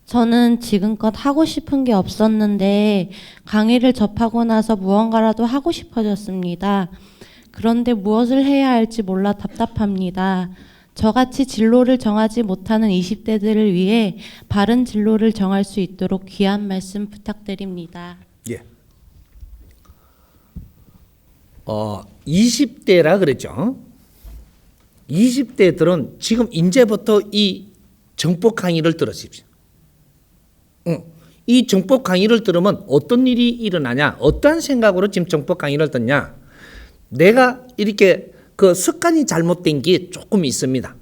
저는 지금껏 하고 싶은 게 없었는데 강의를 접하고 나서 무언가라도 하고 싶어졌습니다. 그런데 무엇을 해야 할지 몰라 답답합니다. 저같이 진로를 정하지 못하는 20대들을 위해 바른 진로를 정할 수 있도록 귀한 말씀 부탁드립니다. 예. 20대라 그랬죠. 20대들은 지금 이제부터 이 정법 강의를 들으십시오. 이 정법 강의를 들으면 어떤 일이 일어나냐, 어떠한 생각으로 지금 정법 강의를 듣냐. 내가 이렇게 그 습관이 잘못된 게 조금 있습니다.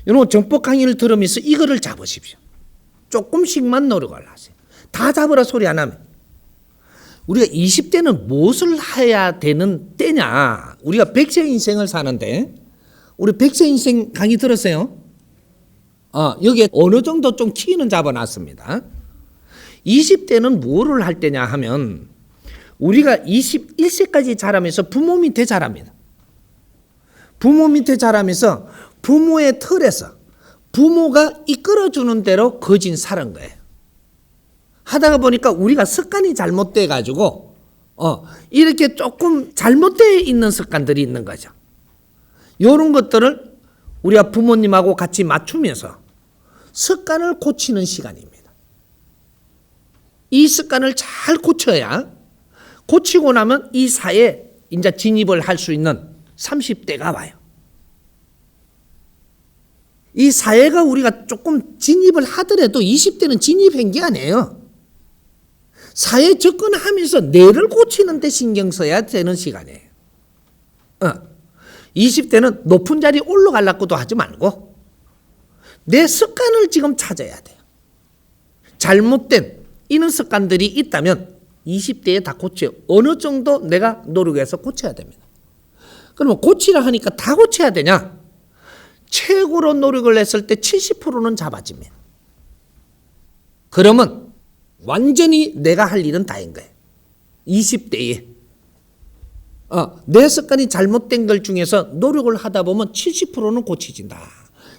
여러분 정법 강의를 들으면서 이거를 잡으십시오. 조금씩만 노력을 하세요. 다 잡으라 소리 안 하면. 우리가 20대는 무엇을 해야 되는 때냐. 우리가 100세 인생을 사는데 우리 100세 인생 강의 들었어요? 여기에 어느 정도 좀 키는 잡아놨습니다. 20대는 뭐를 할 때냐 하면 우리가 21세까지 자라면서 부모 밑에 자랍니다. 부모 밑에 자라면서 부모의 틀에서 부모가 이끌어주는 대로 거진 사는 거예요. 하다가 보니까 우리가 습관이 잘못돼 가지고 이렇게 조금 잘못되어 있는 습관들이 있는 거죠. 이런 것들을 우리가 부모님하고 같이 맞추면서 습관을 고치는 시간입니다. 이 습관을 잘 고쳐야 고치고 나면 이 사회에 이제 진입을 할 수 있는 30대가 와요. 이 사회가 우리가 조금 진입을 하더라도 20대는 진입한 게 아니에요. 사회에 접근하면서 뇌를 고치는 데 신경 써야 되는 시간이에요. 20대는 높은 자리 올라가려고도 하지 말고 내 습관을 지금 찾아야 돼요. 잘못된 이런 습관들이 있다면 20대에 다 고쳐요. 어느 정도 내가 노력해서 고쳐야 됩니다. 그러면 고치라 하니까 다 고쳐야 되냐? 최고로 노력을 했을 때 70%는 잡아집니다. 그러면 완전히 내가 할 일은 다인 거예요. 20대에 내 습관이 잘못된 것 중에서 노력을 하다 보면 70%는 고쳐진다.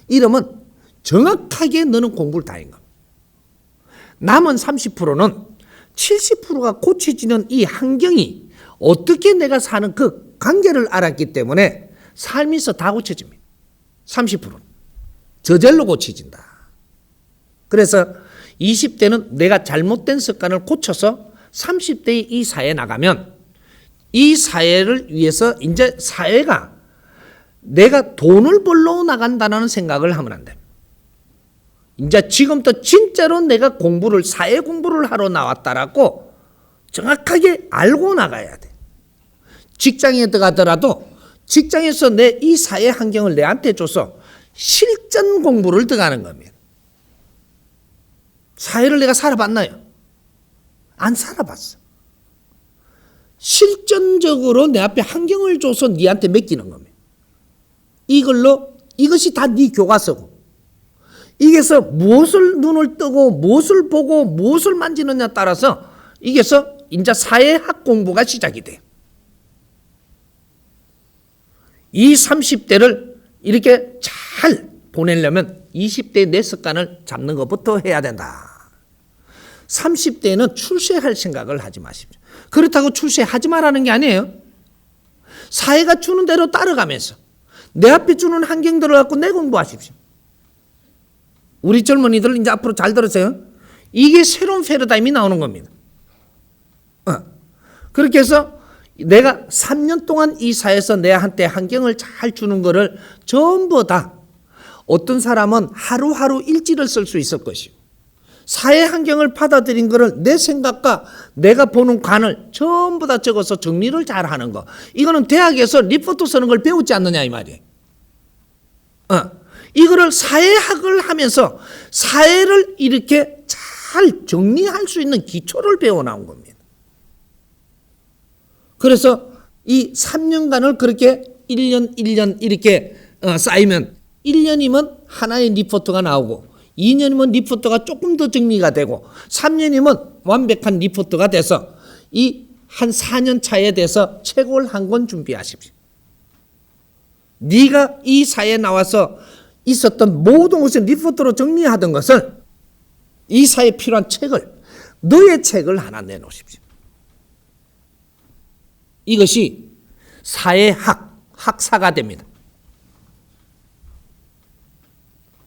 이러면 정확하게 너는 공부를 다 한 겁니다. 남은 30%는 70%가 고쳐지는 이 환경이 어떻게 내가 사는 그 관계를 알았기 때문에 삶에서 다 고쳐집니다. 30%는 저절로 고쳐진다. 그래서 20대는 내가 잘못된 습관을 고쳐서 30대의 이 사회에 나가면 이 사회를 위해서 이제 사회가 내가 돈을 벌러 나간다는 생각을 하면 안 됩니다. 이제 지금부터 진짜로 내가 공부를 사회 공부를 하러 나왔다라고 정확하게 알고 나가야 돼. 직장에 들어가더라도 직장에서 내 이 사회 환경을 내한테 줘서 실전 공부를 들어가는 겁니다. 사회를 내가 살아봤나요? 안 살아봤어. 실전적으로 내 앞에 환경을 줘서 네한테 맡기는 겁니다. 이것이 다 네 교과서고 이게서 무엇을 눈을 뜨고 무엇을 보고 무엇을 만지느냐 따라서 이게서 이제 사회학 공부가 시작이 돼요. 이 30대를 이렇게 잘 보내려면 20대의 내 습관을 잡는 것부터 해야 된다. 30대에는 출세할 생각을 하지 마십시오. 그렇다고 출세하지 말라는 게 아니에요. 사회가 주는 대로 따라가면서 내 앞에 주는 환경들을 갖고 내 공부하십시오. 우리 젊은이들 이제 앞으로 잘 들으세요. 이게 새로운 패러다임이 나오는 겁니다. 그렇게 해서 내가 3년 동안 이 사회에서 내한테 환경을 잘 주는 거를 전부 다 어떤 사람은 하루하루 일지를 쓸 수 있을 것이고 사회 환경을 받아들인 거를 내 생각과 내가 보는 관을 전부 다 적어서 정리를 잘 하는 거. 이거는 대학에서 리포트 쓰는 걸 배우지 않느냐 이 말이에요. 이거를 사회학을 하면서 사회를 이렇게 잘 정리할 수 있는 기초를 배워나온 겁니다. 그래서 이 3년간을 그렇게 1년 이렇게 쌓이면 1년이면 하나의 리포트가 나오고 2년이면 리포트가 조금 더 정리가 되고 3년이면 완벽한 리포트가 돼서 이 한 4년 차에 대해서 책을 한 권 준비하십시오. 네가 이 사회에 나와서 있었던 모든 것을 리포트로 정리하던 것을 이 사회에 필요한 책을, 너의 책을 하나 내놓으십시오. 이것이 학사가 됩니다.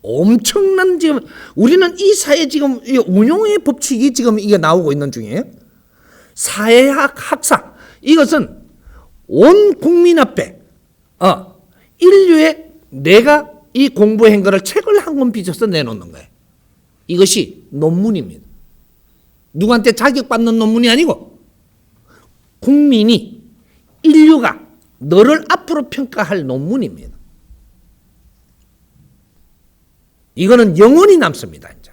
엄청난 지금 우리는 이 사회 지금 운용의 법칙이 지금 이게 나오고 있는 중이에요. 사회학 학사, 이것은 온 국민 앞에 인류의 내가 이 공부한 거를 책을 한 권 빚어서 내놓는 거예요. 이것이 논문입니다. 누구한테 자격받는 논문이 아니고 국민이, 인류가 너를 앞으로 평가할 논문입니다. 이거는 영원히 남습니다. 이제.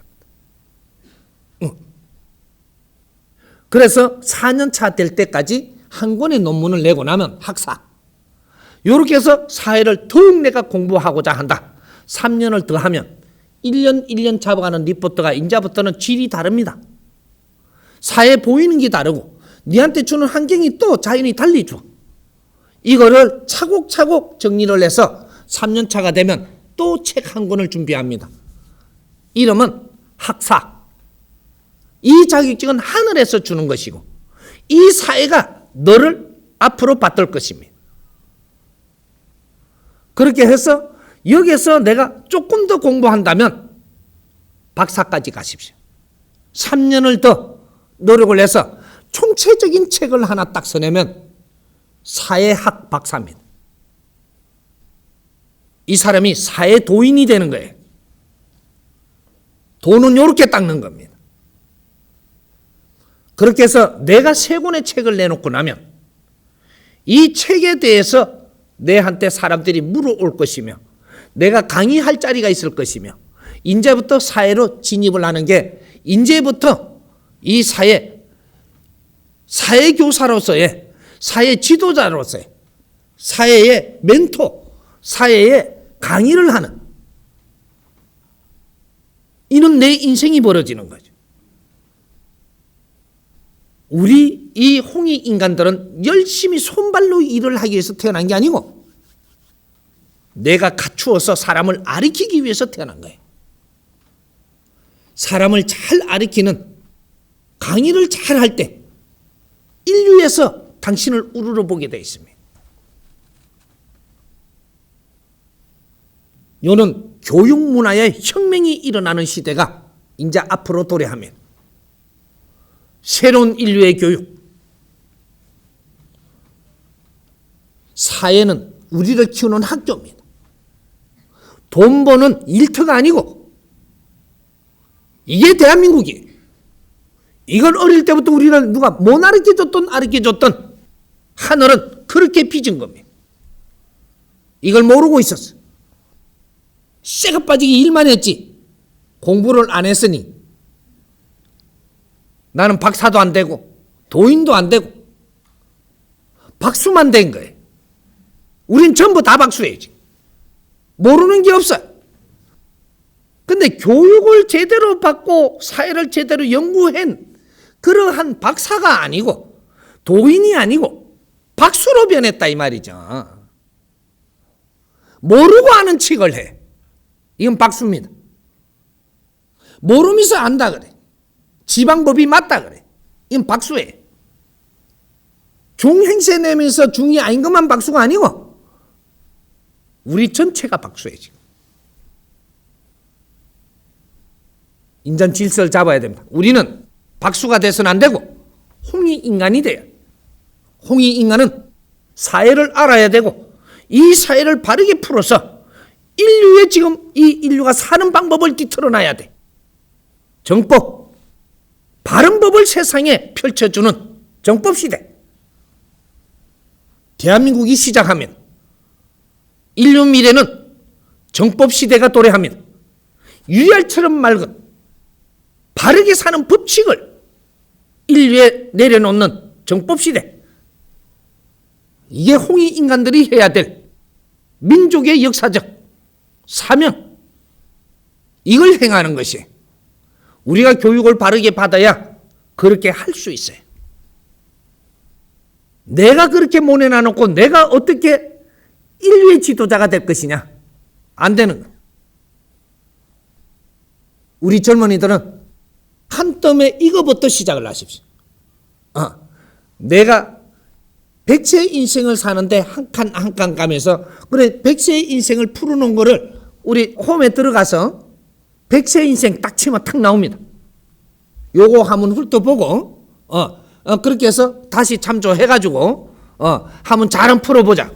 그래서 4년 차 될 때까지 한 권의 논문을 내고 나면 학사. 이렇게 해서 사회를 더욱 내가 공부하고자 한다. 3년을 더 하면 1년 잡아가는 리포트가 이제부터는 질이 다릅니다. 사회에 보이는 게 다르고 니한테 주는 환경이 또 자연히 달리 줘. 이거를 차곡차곡 정리를 해서 3년 차가 되면 또 책 한 권을 준비합니다. 이름은 학사. 이 자격증은 하늘에서 주는 것이고 이 사회가 너를 앞으로 받들 것입니다. 그렇게 해서 여기서 내가 조금 더 공부한다면 박사까지 가십시오. 3년을 더 노력을 해서 총체적인 책을 하나 딱 써내면 사회학 박사입니다. 이 사람이 사회 도인이 되는 거예요. 돈은 이렇게 닦는 겁니다. 그렇게 해서 내가 3권의 책을 내놓고 나면 이 책에 대해서 내한테 사람들이 물어올 것이며 내가 강의할 자리가 있을 것이며 이제부터 사회로 진입을 하는 게 이제부터 이 사회교사로서의 사회 지도자로서의 사회의 멘토, 사회의 강의를 하는 이런 내 인생이 벌어지는 거죠. 우리 이 홍익 인간들은 열심히 손발로 일을 하기 위해서 태어난 게 아니고 내가 갖추어서 사람을 가르치기 위해서 태어난 거예요. 사람을 잘 가르치는 강의를 잘 할 때 인류에서 당신을 우러러 보게 되어 있습니다. 이는 교육 문화의 혁명이 일어나는 시대가 이제 앞으로 도래하면 새로운 인류의 교육, 사회는 우리를 키우는 학교입니다. 돈 버는 일터가 아니고 이게 대한민국이에요. 이걸 어릴 때부터 우리는 누가 못 가르쳐줬던 하늘은 그렇게 빚은 겁니다. 이걸 모르고 있었어. 쇠가 빠지기 일만 했지 공부를 안 했으니 나는 박사도 안 되고 도인도 안 되고 박수만 된 거예요. 우린 전부 다 박수해야지. 모르는 게 없어요. 근데 교육을 제대로 받고 사회를 제대로 연구한 그러한 박사가 아니고 도인이 아니고 박수로 변했다 이 말이죠. 모르고 아는 척을 해. 이건 박수입니다. 모르면서 안다 그래. 지방법이 맞다 그래. 이건 박수예요. 중행세 내면서 중이 아닌 것만 박수가 아니고 우리 전체가 박수예요 지금. 인간 질서를 잡아야 됩니다. 우리는 박수가 돼서는 안 되고 홍익인간이 돼요. 홍익인간은 사회를 알아야 되고 이 사회를 바르게 풀어서 인류의 지금 이 인류가 사는 방법을 뒤틀어놔야 돼. 정법, 바른 법을 세상에 펼쳐주는 정법 시대. 대한민국이 시작하면 인류 미래는 정법 시대가 도래하면 유열처럼 맑은 바르게 사는 법칙을 인류에 내려놓는 정법 시대. 이게 홍익 인간들이 해야 될 민족의 역사적 사명. 이걸 행하는 것이 우리가 교육을 바르게 받아야 그렇게 할 수 있어요. 내가 그렇게 모내놔놓고 내가 어떻게 인류의 지도자가 될 것이냐? 안 되는 거예요. 우리 젊은이들은 한 뜸에 이거부터 시작을 하십시오. 내가 백세의 인생을 사는데 한 칸 한 칸 가면서 그래 백세의 인생을 풀어놓은 거를 우리 홈에 들어가서 백세의 인생 딱 치면 탁 나옵니다. 요거 한번 훑어보고 그렇게 해서 다시 참조해가지고 한번 잘 풀어보자.